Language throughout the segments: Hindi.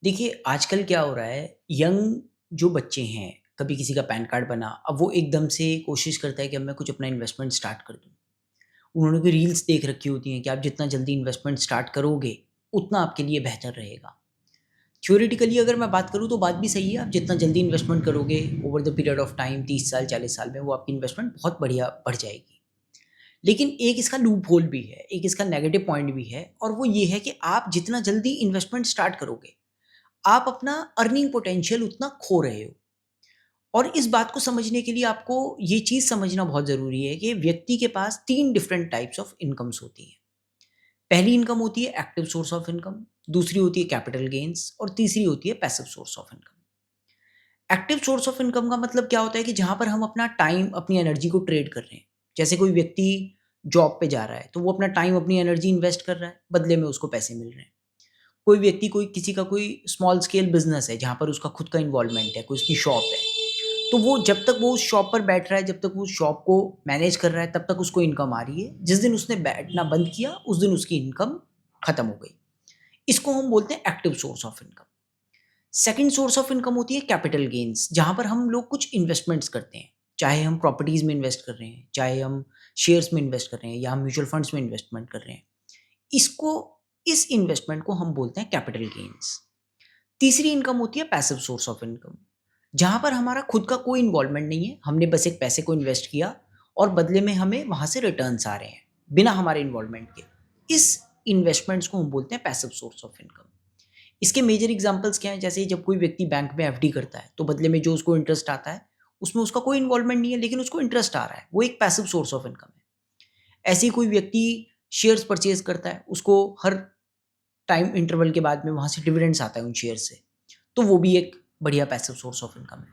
देखिए, आजकल क्या हो रहा है, यंग जो बच्चे हैं, कभी किसी का पैन कार्ड बना, अब वो एकदम से कोशिश करता है कि अब मैं कुछ अपना इन्वेस्टमेंट स्टार्ट कर दूँ। उन्होंने कोई रील्स देख रखी होती हैं कि आप जितना जल्दी इन्वेस्टमेंट स्टार्ट करोगे, उतना आपके लिए बेहतर रहेगा। थ्योरेटिकली अगर मैं बात करूँ तो बात भी सही है, आप जितना जल्दी इन्वेस्टमेंट करोगे over the period of time 30 साल, 40 साल में वो आपकी इन्वेस्टमेंट बहुत बढ़िया बढ़ जाएगी। लेकिन एक इसका लूप होल भी है, एक इसका नेगेटिव पॉइंट भी है और वो ये है कि आप जितना जल्दी इन्वेस्टमेंट स्टार्ट करोगे, आप अपना अर्निंग पोटेंशियल उतना खो रहे हो। और इस बात को समझने के लिए आपको ये चीज़ समझना बहुत ज़रूरी है कि व्यक्ति के पास 3 डिफरेंट टाइप्स ऑफ इनकम्स होती हैं। पहली इनकम होती है एक्टिव सोर्स ऑफ इनकम, दूसरी होती है कैपिटल गेन्स और तीसरी होती है passive source of income. Active source of income का मतलब क्या होता है कि जहाँ पर हम अपना टाइम, अपनी एनर्जी को ट्रेड कर रहे हैं। जैसे कोई व्यक्ति जॉब पे जा रहा है, तो वो अपना टाइम, अपनी एनर्जी इन्वेस्ट कर रहा है, बदले में उसको पैसे मिल रहे हैं। कोई व्यक्ति, कोई किसी का कोई स्मॉल स्केल बिज़नेस है, जहाँ पर उसका खुद का इन्वॉल्वमेंट है, कोई उसकी शॉप है। तो वो जब तक वो उस शॉप पर बैठ रहा है, जब तक वो उस शॉप को मैनेज कर रहा है, तब तक उसको इनकम आ रही है। जिस दिन उसने बैठना बंद किया, उस दिन उसकी इनकम खत्म हो गई। इसको हम बोलते हैं active source of income. Second source of income होती है कैपिटल गेन्स, जहाँ पर हम लोग कुछ इन्वेस्टमेंट्स करते हैं। चाहे हम प्रॉपर्टीज़ में इन्वेस्ट कर रहे हैं, चाहे हम शेयर्स में इन्वेस्ट कर रहे हैं या हम म्यूचुअल फंड्स में इन्वेस्टमेंट कर रहे हैं। इसको इस इन्वेस्टमेंट को हम बोलते हैं कैपिटल गेन्स। तीसरी इनकम होती है पैसिव सोर्स ऑफ इनकम, जहाँ पर हमारा खुद का कोई इन्वॉल्वमेंट नहीं है, हमने बस एक पैसे को इन्वेस्ट किया और बदले में हमें वहाँ से रिटर्न्स आ रहे हैं, बिना हमारे इन्वॉल्वमेंट के। इस इन्वेस्टमेंट्स को हम बोलते हैं पैसिव सोर्स ऑफ इनकम। इसके मेजर एग्जांपल्स क्या हैं? जैसे जब कोई व्यक्ति बैंक में एफडी करता है, तो बदले में जो उसको इंटरेस्ट आता है, उसमें उसका कोई इन्वॉल्वमेंट नहीं है, लेकिन उसको इंटरेस्ट आ रहा है, वो एक पैसिव सोर्स ऑफ इनकम है। ऐसे ही कोई व्यक्ति शेयर्स परचेज़ करता है, उसको हर टाइम इंटरवल के बाद में वहाँ से डिविडेंड्स आता है उन शेयर से, तो वो भी एक बढ़िया पैसिव सोर्स ऑफ इनकम है।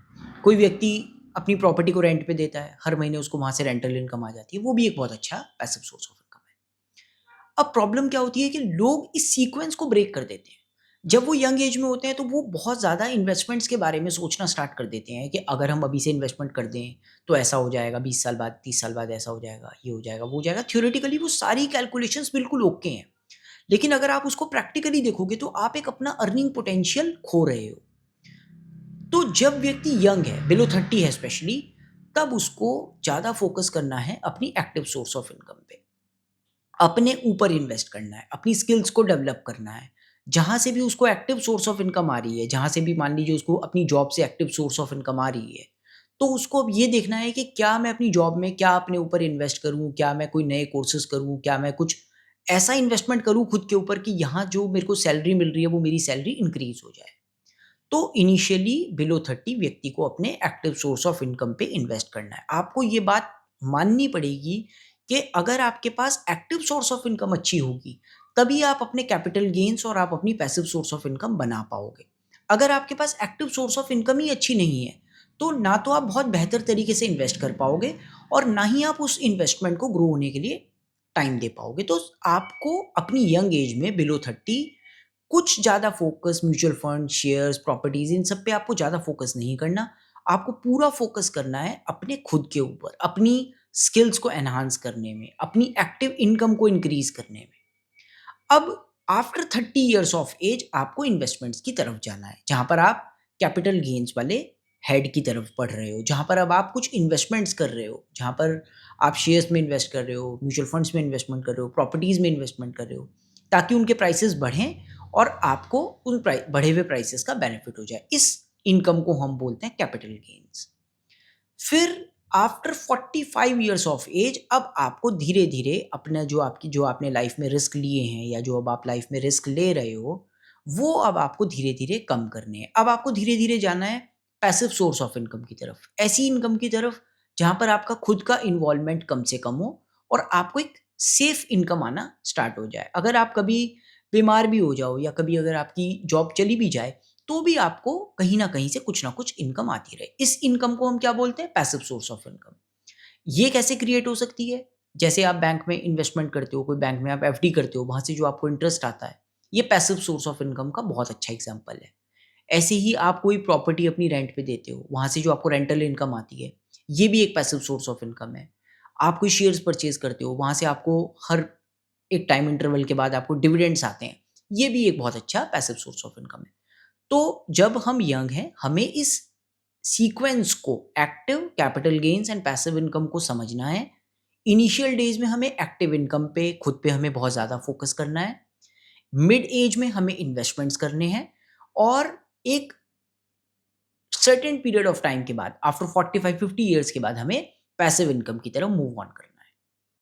कोई व्यक्ति अपनी प्रॉपर्टी को रेंट पे देता है, हर महीने उसको वहाँ से रेंटल इनकम आ जाती है, वो भी एक बहुत अच्छा पैसिव सोर्स ऑफ इनकम है। अब प्रॉब्लम क्या होती है कि लोग इस सीक्वेंस को ब्रेक कर देते हैं। जब वो यंग एज में होते हैं तो वो बहुत ज़्यादा इन्वेस्टमेंट्स के बारे में सोचना स्टार्ट कर देते हैं कि अगर हम अभी से इन्वेस्टमेंट कर दें तो ऐसा हो जाएगा, 20 साल बाद, 30 साल बाद ऐसा हो जाएगा, ये हो जाएगा, वो हो जाएगा। थ्योरेटिकली वो सारी कैलकुलेशंस बिल्कुल ओके हैं। लेकिन अगर आप उसको प्रैक्टिकली देखोगे तो आप एक अपना अर्निंग पोटेंशियल खो रहे हो। तो जब व्यक्ति यंग है, बिलो 30 है स्पेशली, तब उसको ज़्यादा फोकस करना है अपनी एक्टिव सोर्स ऑफ इनकम पे। अपने ऊपर इन्वेस्ट करना है, अपनी स्किल्स को डेवलप करना है। जहाँ से भी उसको एक्टिव सोर्स ऑफ इनकम आ रही है, जहाँ से भी मान लीजिए उसको अपनी जॉब से एक्टिव सोर्स ऑफ इनकम आ रही है, तो उसको अब ये देखना है कि क्या मैं अपनी जॉब में क्या अपने ऊपर इन्वेस्ट करूँ? क्या मैं कोई नए कोर्सेज़ करूँ? क्या मैं कुछ ऐसा इन्वेस्टमेंट करूँ खुद के ऊपर कि यहाँ जो मेरे को सैलरी मिल रही है, वो मेरी सैलरी इंक्रीज़ हो जाए। तो इनिशियली बिलो 30 व्यक्ति को अपने एक्टिव सोर्स ऑफ इनकम पे इन्वेस्ट करना है। आपको ये बात माननी पड़ेगी कि अगर आपके पास एक्टिव सोर्स ऑफ इनकम अच्छी होगी, तभी आप अपने कैपिटल गेन्स और आप अपनी पैसिव सोर्स ऑफ इनकम बना पाओगे। अगर आपके पास एक्टिव सोर्स ऑफ इनकम ही अच्छी नहीं है, तो ना तो आप बहुत बेहतर तरीके से इन्वेस्ट कर पाओगे और ना ही आप उस इन्वेस्टमेंट को ग्रो होने के लिए टाइम दे पाओगे। तो आपको अपनी यंग एज में बिलो 30 कुछ ज़्यादा focus mutual fund, shares, properties इन सब पे आपको ज़्यादा फ़ोकस नहीं करना। आपको पूरा फ़ोकस करना है अपने खुद के ऊपर, अपनी स्किल्स को एनहांस करने में, अपनी एक्टिव इनकम को इंक्रीज़ करने में। अब आफ्टर 30 इयर्स ऑफ एज आपको इन्वेस्टमेंट्स की तरफ जाना है, जहाँ पर आप कैपिटल गेन्स वाले हेड की तरफ बढ़ रहे हो, जहाँ पर अब आप कुछ इन्वेस्टमेंट्स कर रहे हो, जहाँ पर आप शेयर्स में इन्वेस्ट कर रहे हो, म्यूचुअल फंड्स में इन्वेस्टमेंट कर रहे हो, प्रॉपर्टीज़ में इन्वेस्टमेंट कर रहे हो, ताकि उनके प्राइसेस बढ़ें और आपको उन बढ़े हुए प्राइसेस का बेनिफिट हो जाए। इस इनकम को हम बोलते हैं कैपिटल गेन्स। फिर आफ्टर 45 इयर्स ऑफ एज अब आपको धीरे-धीरे अपना जो आपने लाइफ में रिस्क लिए हैं या जो अब आप लाइफ में रिस्क ले रहे हो, वो अब आपको धीरे-धीरे कम करने हैं। अब आपको धीरे-धीरे जाना है पैसिव सोर्स ऑफ इनकम की तरफ। ऐसी इनकम की तरफ जहाँ पर आपका खुद का इन्वॉल्वमेंट कम से कम हो और आपको एक सेफ इनकम आना स्टार्ट हो जाए। अगर आप कभी बीमार भी हो जाओ या कभी अगर आपकी जॉब चली भी जाए, तो भी आपको कहीं न कहीं से कुछ न कुछ इनकम आती रहे। इस इनकम को हम क्या बोलते हैं? Passive source of income. ये कैसे क्रिएट हो सकती है? जैसे आप बैंक में इन्वेस्टमेंट करते हो, कोई बैंक में आप एफडी करते हो, वहाँ से जो आपको इंटरेस्ट आता है, ये पैसिव सोर्स ऑफ इनकम का बहुत अच्छा एग्ज़ाम्पल है। ऐसे ही आप कोई प्रॉपर्टी अपनी रेंट पे देते हो, वहाँ से जो आपको रेंटल इनकम आती है, ये भी एक पैसिव सोर्स ऑफ इनकम है। आप कोई शेयर्स परचेज़ करते हो, वहाँ से आपको हर एक टाइम इंटरवल के बाद आपको डिविडेंड्स आते हैं, ये भी एक बहुत अच्छा पैसिव सोर्स ऑफ इनकम है। तो जब हम यंग हैं, हमें इस सीक्वेंस को, active, capital gains and passive income को समझना है। इनिशियल डेज में हमें एक्टिव इनकम पे, खुद पे हमें बहुत ज़्यादा फोकस करना है। मिड एज में हमें इन्वेस्टमेंट्स करने हैं और एक सर्टेन पीरियड ऑफ टाइम के बाद, आफ्टर 45-50 ईयर्स के बाद, हमें पैसिव इनकम की तरफ मूव ऑन करना है।